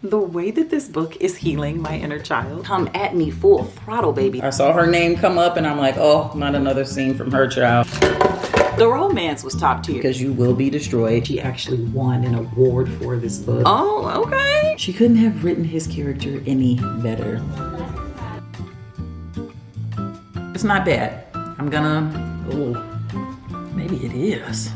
The way that this book is healing my inner child. Come at me full throttle, baby. I saw her name come up and I'm like, oh, not another scene from her child. The romance was top tier. Because you will be destroyed. She actually won an award for this book. Oh, okay. She couldn't have written his character any better. It's not bad. I'm gonna, oh, maybe it is.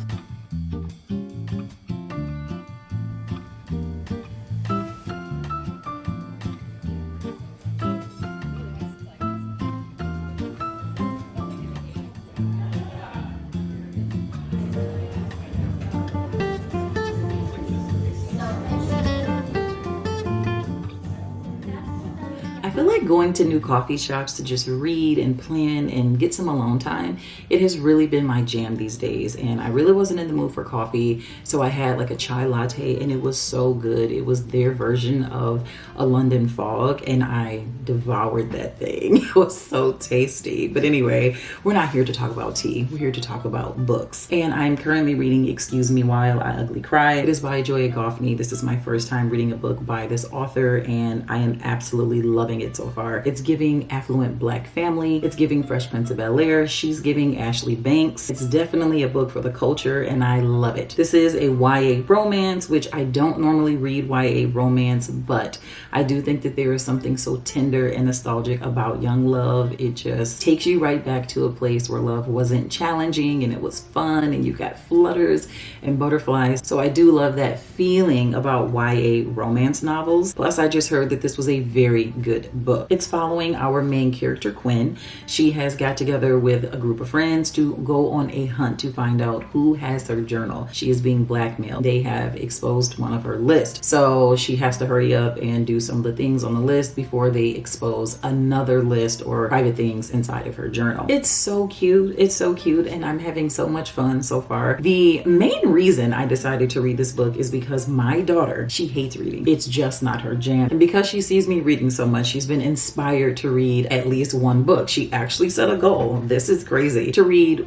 I feel like going to new coffee shops to just read and plan and get some alone time. It has really been my jam these days, and I really wasn't in the mood for coffee, so I had like a chai latte and it was so good. It was their version of a London fog and I devoured that thing. It was so tasty. But anyway, we're not here to talk about tea. We're here to talk about books. And I'm currently reading Excuse Me While I Ugly Cry. It is by Joyce. This is my first time reading a book by this author and I am absolutely loving it so far. It's giving affluent black family. It's giving Fresh Prince of Bel-Air. She's giving Ashley Banks. It's definitely a book for the culture and I love it. This is a YA romance, which I don't normally read YA romance, but I do think that there is something so tender and nostalgic about young love. It just takes you right back to a place where love wasn't challenging and it was fun and you got flutters and butterflies. So I do love that feeling about YA romance novels. Plus, I just heard that this was a very good book. It's following our main character, Quinn. She has got together with a group of friends to go on a hunt to find out who has her journal. She is being blackmailed. They have exposed one of her lists. So she has to hurry up and do some of the things on the list before they expose another list or private things inside of her journal. It's so cute. It's so cute and I'm having so much fun so far. The main reason I decided to read this book is because my daughter, she hates reading. It's just not her jam. And because she sees me reading so much, she's been inspired to read at least one book. She actually set a goal. This is crazy. To read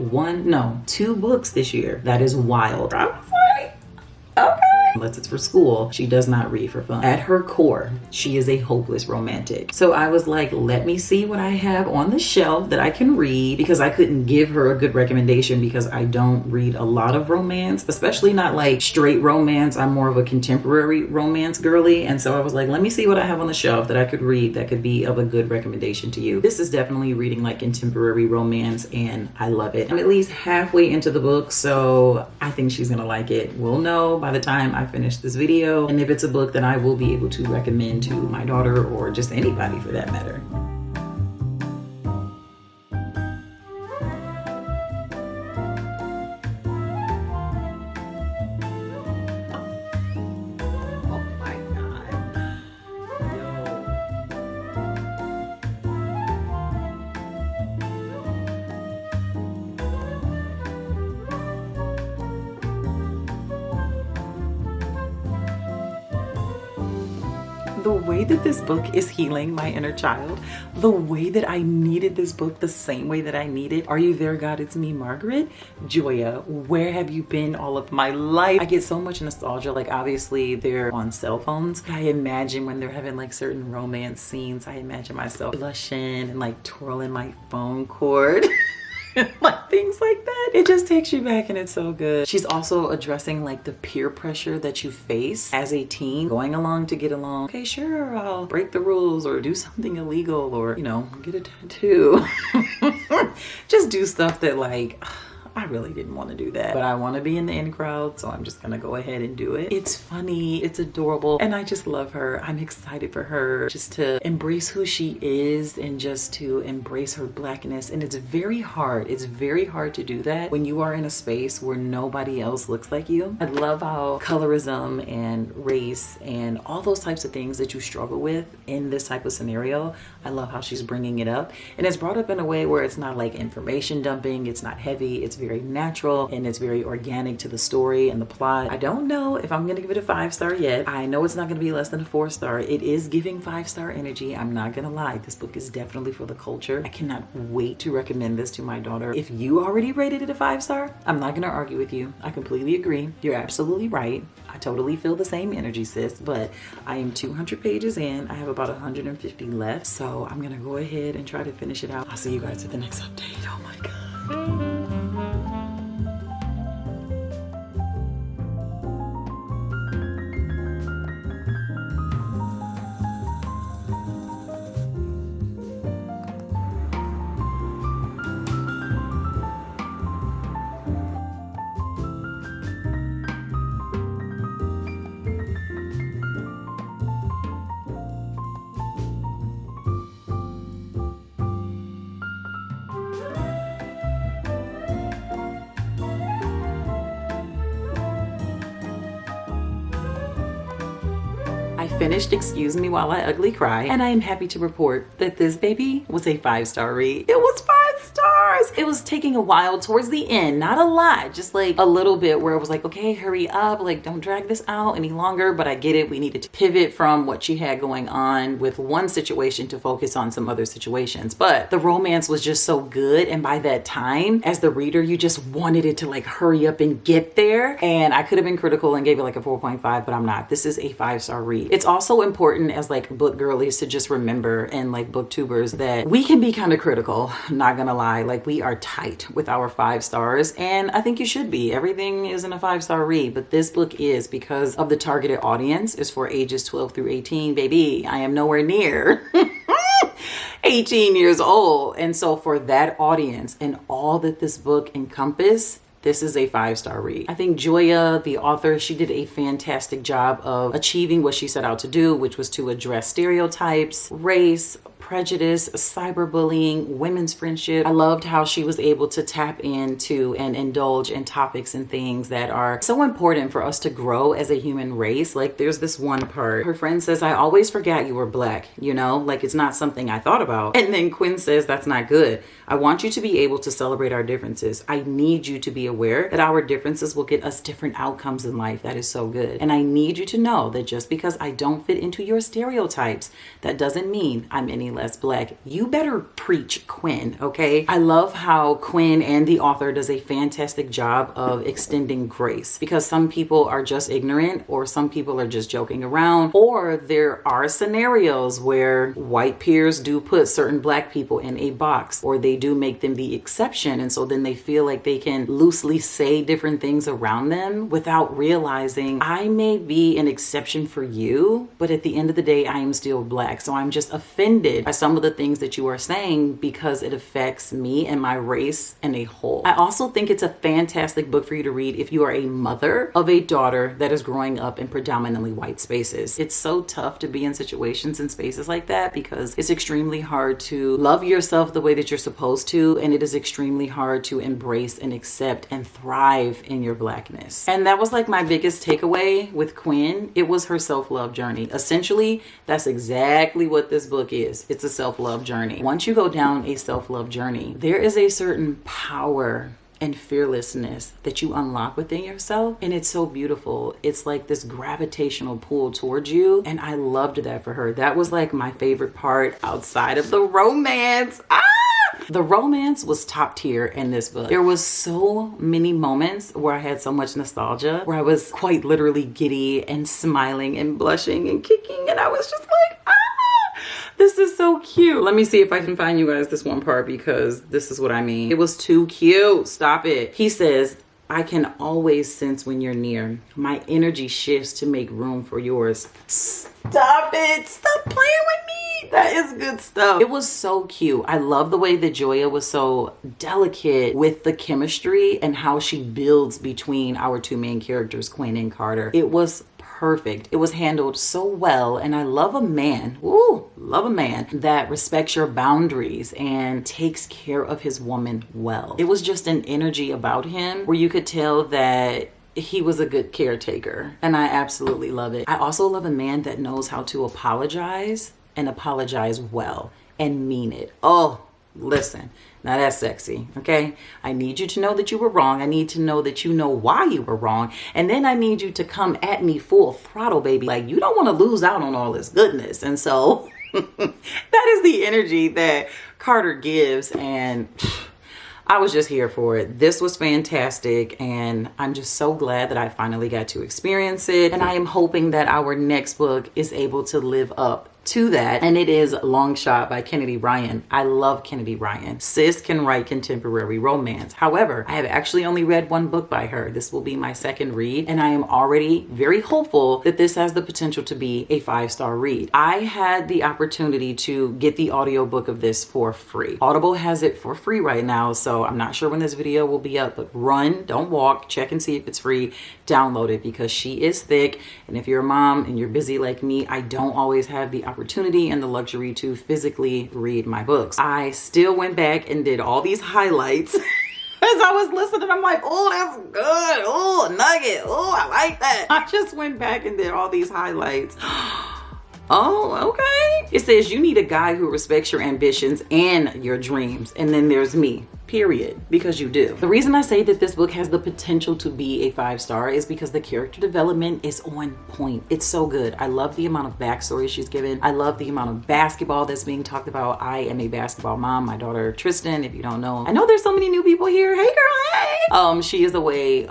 two books this year. That is wild. I was like, okay. Unless it's for school, she does not read for fun. At her core, she is a hopeless romantic. So I was like, let me see what I have on the shelf that I can read, because I couldn't give her a good recommendation because I don't read a lot of romance, especially not like straight romance. I'm more of a contemporary romance girly. And so I was like, let me see what I have on the shelf that I could read that could be of a good recommendation to you. This is definitely reading like contemporary romance and I love it. I'm at least halfway into the book, so I think she's gonna like it. We'll know by the time I finish this video and if it's a book that I will be able to recommend to my daughter or just anybody for that matter. The way that this book is healing my inner child, the way that I needed this book the same way that I needed. Are you there, God? It's me, Margaret. Joya, where have you been all of my life? I get so much nostalgia. Like, obviously they're on cell phones. I imagine when they're having like certain romance scenes, I imagine myself blushing and like twirling my phone cord. Like things like that. It just takes you back and it's so good. She's also addressing like the peer pressure that you face as a teen, going along to get along. Okay, sure, I'll break the rules or do something illegal or, you know, get a tattoo. Just do stuff that like, I really didn't want to do that, but I want to be in the in crowd, so I'm just gonna go ahead and do it. It's funny, it's adorable, and I just love her. I'm excited for her just to embrace who she is and just to embrace her blackness. And it's very hard. It's very hard to do that when you are in a space where nobody else looks like you. I love how colorism and race and all those types of things that you struggle with in this type of scenario, I love how she's bringing it up. And it's brought up in a way where it's not like information dumping, it's not heavy, it's very very natural and it's very organic to the story and the plot. I don't know if I'm gonna give it a 5-star yet. I know it's not gonna be less than a 4-star. It is giving 5-star energy. I'm not gonna lie. This book is definitely for the culture. I cannot wait to recommend this to my daughter. If you already rated it a 5-star, I'm not gonna argue with you. I completely agree. You're absolutely right. I totally feel the same energy, sis, but I am 200 pages in. I have about 150 left, so I'm gonna go ahead and try to finish it out. I'll see you guys at the next update. Oh my God. I finished Excuse Me While I Ugly Cry, and I am happy to report that this baby was a 5-star read. It was 5 stars. It was taking a while towards the end, not a lot, just like a little bit where I was like, okay, hurry up, like don't drag this out any longer, but I get it. We needed to pivot from what she had going on with one situation to focus on some other situations. But the romance was just so good, and by that time, as the reader, you just wanted it to like hurry up and get there. And I could have been critical and gave it like a 4.5, but I'm not. This is a 5-star read. It's also important as like book girlies to just remember, and like booktubers, that we can be kind of critical. I'm not gonna lie, like we are tight with our 5 stars, and I think you should be. Everything isn't a 5-star read, but this book is, because of the targeted audience is for ages 12 through 18. Baby, I am nowhere near 18 years old. And so for that audience and all that this book encompasses, this is a 5-star read. I think Joya, the author, she did a fantastic job of achieving what she set out to do, which was to address stereotypes, race, prejudice, cyberbullying, women's friendship. I loved how she was able to tap into and indulge in topics and things that are so important for us to grow as a human race. Like there's this one part, her friend says, I always forgot you were black, you know, like it's not something I thought about. And then Quinn says, that's not good. I want you to be able to celebrate our differences. I need you to be aware that our differences will get us different outcomes in life. That is so good. And I need you to know that just because I don't fit into your stereotypes, that doesn't mean I'm any less black. You better preach, Quinn, okay? I love how Quinn and the author does a fantastic job of extending grace, because some people are just ignorant, or some people are just joking around, or there are scenarios where white peers do put certain black people in a box, or they do make them the exception, and so then they feel like they can loosely say different things around them without realizing I may be an exception for you, but at the end of the day I am still black. So I'm just offended by some of the things that you are saying because it affects me and my race in a whole. I also think it's a fantastic book for you to read if you are a mother of a daughter that is growing up in predominantly white spaces. It's so tough to be in situations and spaces like that because it's extremely hard to love yourself the way that you're supposed to, and it is extremely hard to embrace and accept and thrive in your blackness. And that was like my biggest takeaway with Quinn. It was her self-love journey. Essentially, that's exactly what this book is. It's a self-love journey. Once you go down a self-love journey, there is a certain power and fearlessness that you unlock within yourself, and it's so beautiful. It's like this gravitational pull towards you, and I loved that for her. That was like my favorite part outside of the romance. The romance was top tier in this book. There was so many moments where I had so much nostalgia, where I was quite literally giddy and smiling and blushing and kicking, and I was just like, this is so cute. Let me see if I can find you guys this one part, because this is what I mean. It was too cute. Stop it. He says, I can always sense when you're near. My energy shifts to make room for yours. Stop it. Stop playing with me. That is good stuff. It was so cute. I love the way that Joya was so delicate with the chemistry and how she builds between our two main characters, Quinn and Carter. It was perfect. It was handled so well, and I love a man, love a man that respects your boundaries and takes care of his woman well. It was just an energy about him where you could tell that he was a good caretaker, and I absolutely love it. I also love a man that knows how to apologize and apologize well and mean it. Oh, listen, now that's sexy, okay? I need you to know that you were wrong. I need to know that you know why you were wrong. And then I need you to come at me full throttle, baby. Like, you don't want to lose out on all this goodness. And so that is the energy that Carter gives. And I was just here for it. This was fantastic, and I'm just so glad that I finally got to experience it. And I am hoping that our next book is able to live up to that, and it is Long Shot by Kennedy Ryan. I love Kennedy Ryan. Sis can write contemporary romance. However, I have actually only read one book by her. This will be my second read, and I am already very hopeful that this has the potential to be a 5-star read. I had the opportunity to get the audiobook of this for free. Audible has it for free right now, so I'm not sure when this video will be up, but run, don't walk, check and see if it's free, download it, because she is thick. And if you're a mom and you're busy like me, I don't always have the opportunity and the luxury to physically read my books. I still went back and did all these highlights as I was listening. I'm like, oh, that's good. Oh, nugget. Oh, I like that. I just went back and did all these highlights. Oh, okay. It says you need a guy who respects your ambitions and your dreams. And then there's me. Period. Because you do. The reason I say that this book has the potential to be a 5-star is because the character development is on point. It's so good. I love the amount of backstory she's given. I love the amount of basketball that's being talked about. I am a basketball mom. My daughter Tristan, if you don't know, I know there's so many new people here. Hey girl, hey! She is away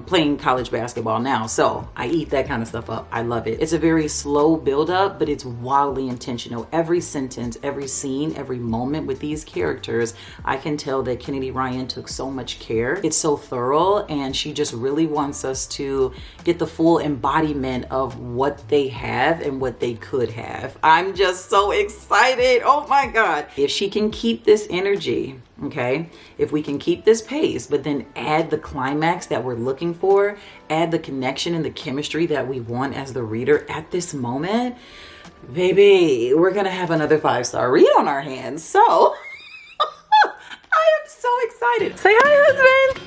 playing college basketball now. So I eat that kind of stuff up. I love it. It's a very slow build up, but it's wildly intentional. Every sentence, every scene, every moment with these characters, I can tell that Kennedy Ryan took so much care. It's so thorough, and she just really wants us to get the full embodiment of what they have and what they could have. I'm just so excited. Oh my God. If she can keep this energy, okay, if we can keep this pace, but then add the climax that we're looking for, add the connection and the chemistry that we want as the reader at this moment, baby, we're gonna have another 5-star read on our hands. So I am so excited. Say hi, husband.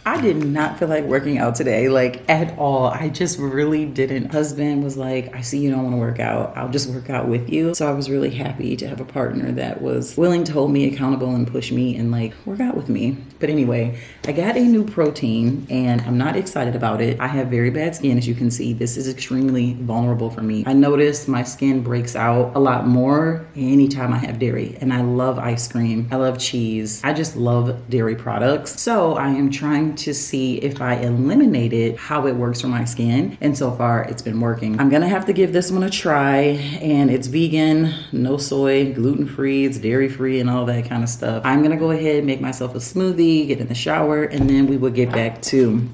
I did not feel like working out today, like at all. I just really didn't. Husband was like, I see you don't want to work out. I'll just work out with you. So I was really happy to have a partner that was willing to hold me accountable and push me and like work out with me. But anyway, I got a new protein and I'm not excited about it. I have very bad skin, as you can see. This is extremely vulnerable for me. I notice my skin breaks out a lot more anytime I have dairy, and I love ice cream. I love cheese. I just love dairy products. So I am trying to see if I eliminate it, how it works for my skin. And so far it's been working. I'm gonna have to give this one a try, and it's vegan, no soy, gluten-free, it's dairy-free and all that kind of stuff. I'm gonna go ahead and make myself a smoothie, get in the shower, and then we will get back to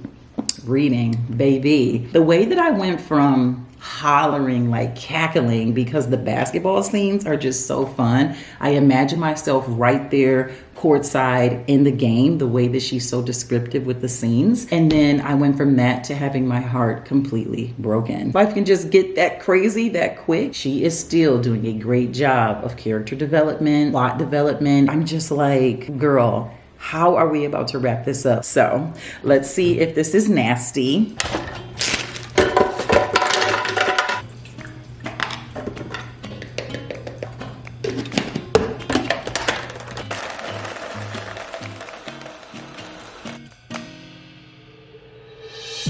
reading, baby. The way that I went from hollering, like cackling, because the basketball scenes are just so fun. I imagine myself right there courtside in the game, the way that she's so descriptive with the scenes. And then I went from that to having my heart completely broken. If I can just get that crazy that quick, she is still doing a great job of character development, plot development. I'm just like, girl, how are we about to wrap this up? So let's see if this is nasty.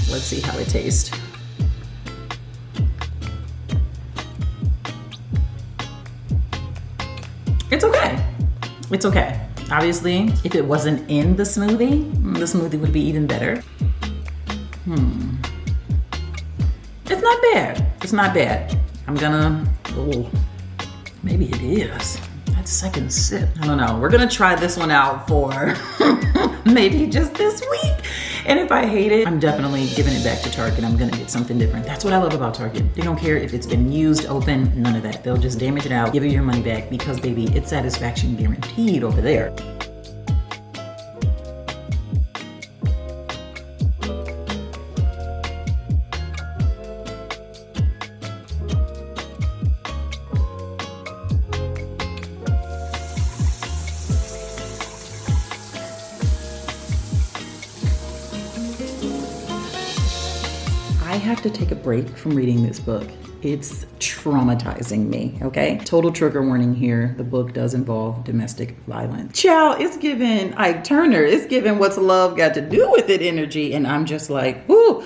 Let's see how it tastes. It's okay. It's okay. Obviously, if it wasn't in the smoothie would be even better. It's not bad. It's not bad. I'm gonna, oh, maybe it is. That second sip. I don't know. We're gonna try this one out for maybe just this week. And if I hate it, I'm definitely giving it back to Target. I'm gonna get something different. That's what I love about Target. They don't care if it's been used, open, none of that. They'll just damage it out, give you your money back, because baby, it's satisfaction guaranteed over there. I have to take a break from reading this book. It's traumatizing me, okay? Total trigger warning here. The book does involve domestic violence. Child, it's given Ike Turner. It's given what's love got to do with it energy. And I'm just like, whoo.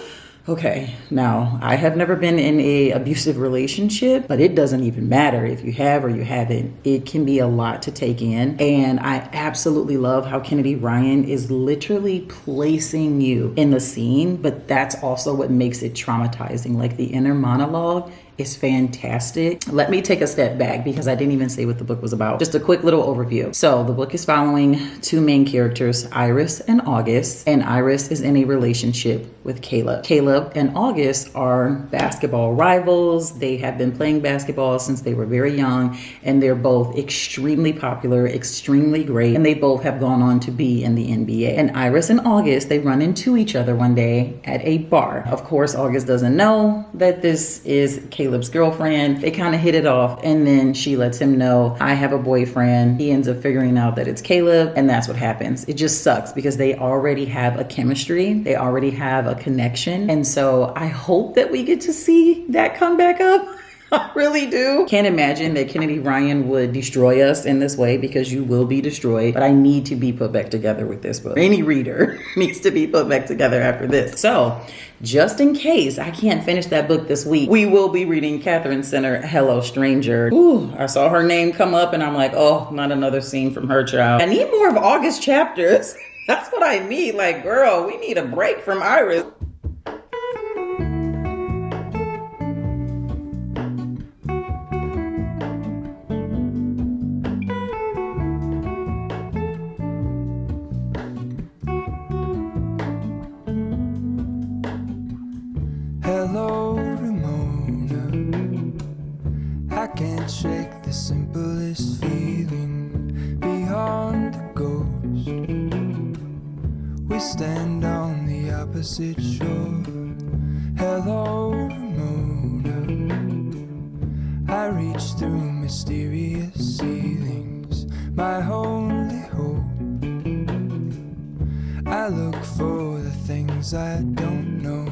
Okay, now I have never been in a abusive relationship, but it doesn't even matter if you have or you haven't. It can be a lot to take in. And I absolutely love how Kennedy Ryan is literally placing you in the scene, but that's also what makes it traumatizing. Like the inner monologue is fantastic. Let me take a step back because I didn't even say what the book was about. Just a quick little overview. So the book is following two main characters, Iris and August, and Iris is in a relationship with Caleb. Caleb and August are basketball rivals. They have been playing basketball since they were very young, and they're both extremely popular, extremely great, and they both have gone on to be in the NBA. And Iris and August, they run into each other one day at a bar. Of course, August doesn't know that this is Caleb's girlfriend. They kind of hit it off, and then she lets him know, I have a boyfriend. He ends up figuring out that it's Caleb, and that's what happens. It just sucks because they already have a chemistry. They already have a connection. And so I hope that we get to see that come back up. I really do. Can't imagine that Kennedy Ryan would destroy us in this way, because you will be destroyed. But I need to be put back together with this book. Any reader needs to be put back together after this. So just in case I can't finish that book this week, we will be reading Catherine Center, Hello Stranger. Ooh, I saw her name come up and I'm like, oh, not another scene from her, child. I need more of August chapters. That's what I need. Like, girl, we need a break from Iris. Hello, Ramona. I can't shake the simplest feeling beyond the ghost. We stand on the opposite shore. Hello, Ramona. I reach through mysterious ceilings, my only hope. I look for the things I don't know.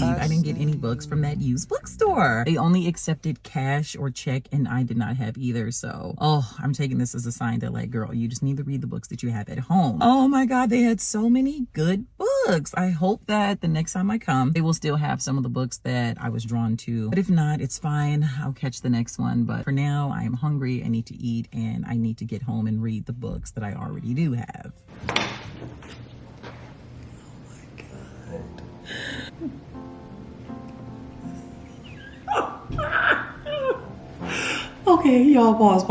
I didn't get any books from that used bookstore. They only accepted cash or check, and I did not have either. So, I'm taking this as a sign that, like, girl, you just need to read the books that you have at home. Oh my God, they had so many good books. I hope that the next time I come, they will still have some of the books that I was drawn to. But if not, it's fine. I'll catch the next one. But for now, I am hungry. I need to eat, and I need to get home and read the books that I already do have. Okay, y'all, pause.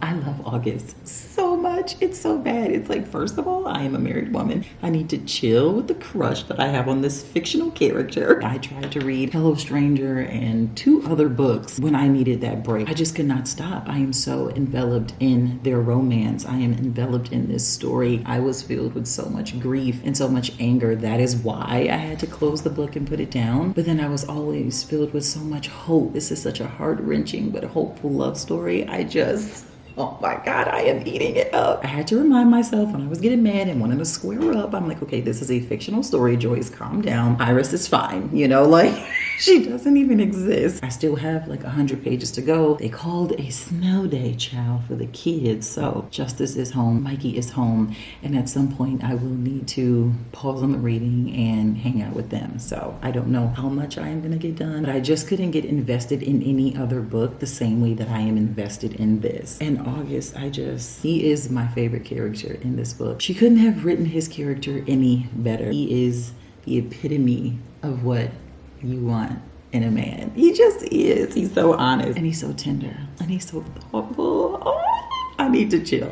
I love August so much. It's so bad. It's like, first of all, I am a married woman. I need to chill with the crush that I have on this fictional character. I tried to read Hello Stranger and 2 other books when I needed that break. I just could not stop. I am so enveloped in their romance. I am enveloped in this story. I was filled with so much grief and so much anger. That is why I had to close the book and put it down. But then I was always filled with so much hope. This is such a heart-wrenching but hopeful love story. Oh my God, I am eating it up. I had to remind myself when I was getting mad and wanting to square up, I'm like, okay, this is a fictional story, Joyce, calm down. Iris is fine, like she doesn't even exist. I still have like 100 pages to go. They called a snow day, child, for the kids. So Justice is home, Mikey is home, and at some point I will need to pause on the reading and hang out with them. So I don't know how much I am gonna get done, but I just couldn't get invested in any other book the same way that I am invested in this. And August, he is my favorite character in this book. She couldn't have written his character any better. He is the epitome of what you want in a man. He just is. He's so honest, and he's so tender, and he's so thoughtful. Oh, I need to chill.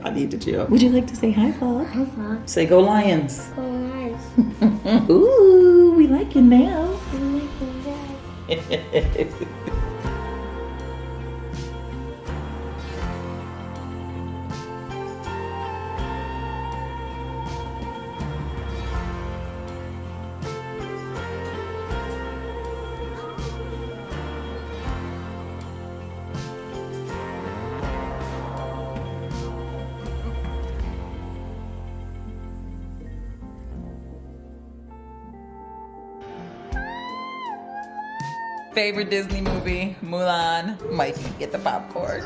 Would you like to say hi, Paul? Hi, Paul. Say go Lions. Go Lions. Ooh, we like your nails. I like your nails. Favorite Disney movie, Mulan. Mikey, get the popcorn.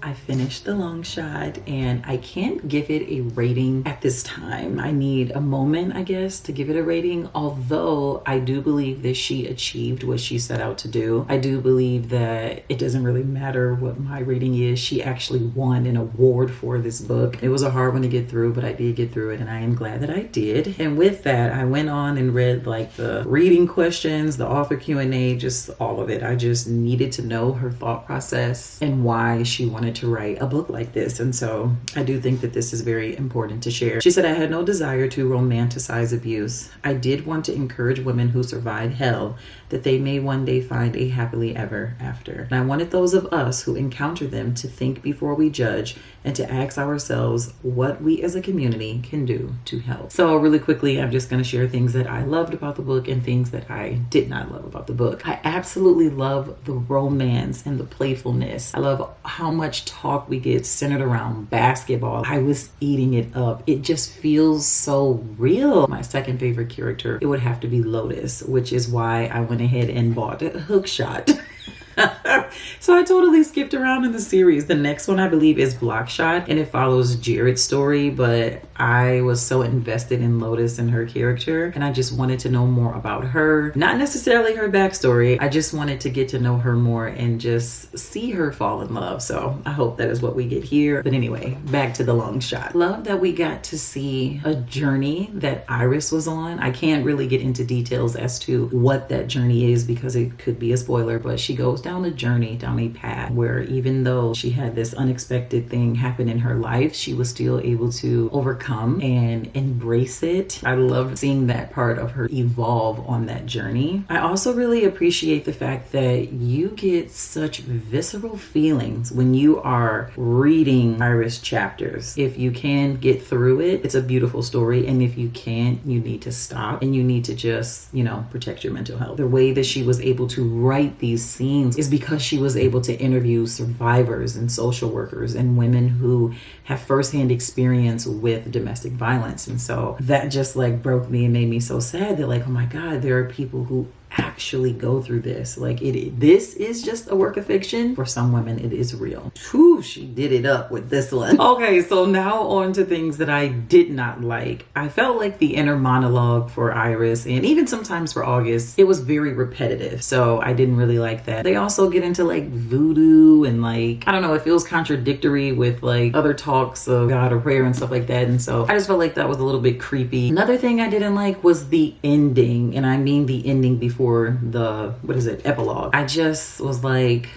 I finished The Long Shot and I can't give it a rating at this time. I need a moment, I guess, to give it a rating, although I do believe that she achieved what she set out to do. I do believe that it doesn't really matter what my rating is. She actually won an award for this book. It was a hard one to get through, but I did get through it and I am glad that I did. And with that, I went on and read like the reading questions, the author Q&A, just all of it. I just needed to know her thought process and why she wanted to write a book like this. And so I do think that this is very important to share. She said, I had no desire to romanticize abuse. I did want to encourage women who survived hell that they may one day find a happily ever after. And I wanted those of us who encounter them to think before we judge and to ask ourselves what we as a community can do to help. So really quickly, I'm just going to share things that I loved about the book and things that I did not love about the book. I absolutely love the romance and the playfulness. I love how much talk we get centered around basketball. I was eating it up. It just feels so real. My second favorite character, it would have to be Lotus, which is why I went ahead and bought a Hookshot. So I totally skipped around in the series. The next one I believe is Blockshot, and it follows Jared's story, but I was so invested in Lotus and her character, and I just wanted to know more about her. Not necessarily her backstory. I just wanted to get to know her more and just see her fall in love. So I hope that is what we get here. But anyway, back to The Long Shot. Love that we got to see a journey that Iris was on. I can't really get into details as to what that journey is because it could be a spoiler, but she goes down a journey, down a path where even though she had this unexpected thing happen in her life, she was still able to overcome and embrace it. I love seeing that part of her evolve on that journey. I also really appreciate the fact that you get such visceral feelings when you are reading Iris chapters. If you can get through it, it's a beautiful story, and if you can't, you need to stop and you need to just, protect your mental health. The way that she was able to write these scenes is because she was able to interview survivors and social workers and women who have firsthand experience with domestic violence. And so that just like broke me and made me so sad that like, oh my God, there are people who actually go through this. Like this is just a work of fiction. For some women, it is real. Whew, she did it up with this one. Okay, so now on to things that I did not like. I felt like the inner monologue for Iris and even sometimes for August, it was very repetitive. So I didn't really like that. They also get into like voodoo and like, I don't know, it feels contradictory with like other talks of God or prayer and stuff like that. And so I just felt like that was a little bit creepy. Another thing I didn't like was the ending. And I mean the ending before the epilogue. I just was like,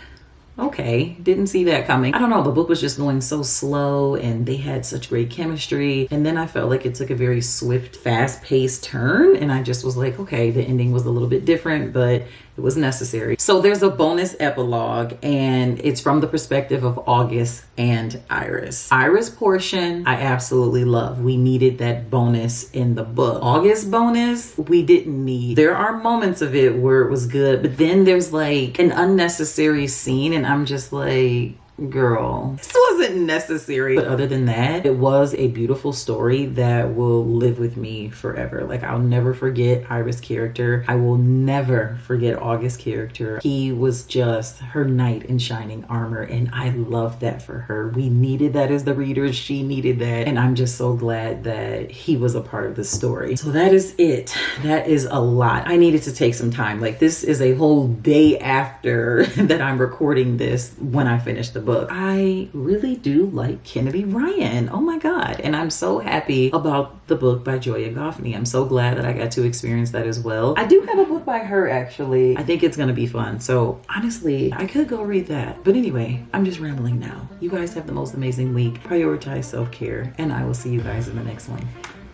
okay, didn't see that coming. I don't know, the book was just going so slow and they had such great chemistry, and then I felt like it took a very swift, fast-paced turn, and I just was like, okay, the ending was a little bit different, but it was necessary. So there's a bonus epilogue, and it's from the perspective of August and Iris. Iris portion, I absolutely love. We needed that bonus in the book. August bonus, we didn't need. There are moments of it where it was good, but then there's like an unnecessary scene, and I'm just like, girl, this wasn't necessary. But other than that, it was a beautiful story that will live with me forever. Like, I'll never forget Iris' character. I will never forget August's character. He was just her knight in shining armor, and I love that for her. We needed that as the readers. She needed that, and I'm just so glad that he was a part of the story. So that is it. That is a lot. I needed to take some time. Like, this is a whole day after that I'm recording this when I finished the book. I really do like Kennedy Ryan. Oh my God. And I'm so happy about the book by Joya Goffney. I'm so glad that I got to experience that as well. I do have a book by her, actually. I think it's going to be fun. So honestly, I could go read that. But anyway, I'm just rambling now. You guys have the most amazing week. Prioritize self-care, and I will see you guys in the next one.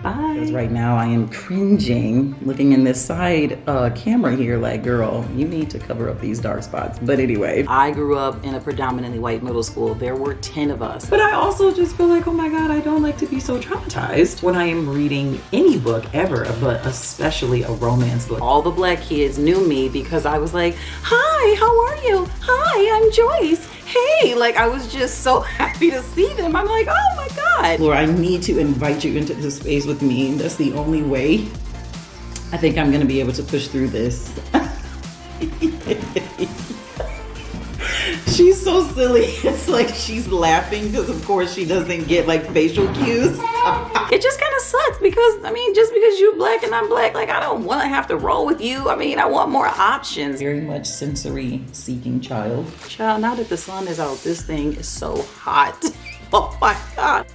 Bye. Because right now I am cringing looking in this side camera here like, girl, you need to cover up these dark spots. But anyway, I grew up in a predominantly white middle school. There were 10 of us. But I also just feel like, oh my God, I don't like to be so traumatized when I am reading any book ever, but especially a romance book. All the black kids knew me because I was like, hi, how are you? Hi, I'm Joyce. Hey, like I was just so happy to see them. I'm like, oh my God. Lord, I need to invite you into this space with me. That's the only way I think I'm gonna be able to push through this. She's so silly. It's like she's laughing because of course she doesn't get like facial cues. It just kind of sucks because, I mean, just because you're black and I'm black, like I don't want to have to roll with you. I mean, I want more options. Very much sensory seeking child. Child, now that the sun is out, this thing is so hot. Oh my God.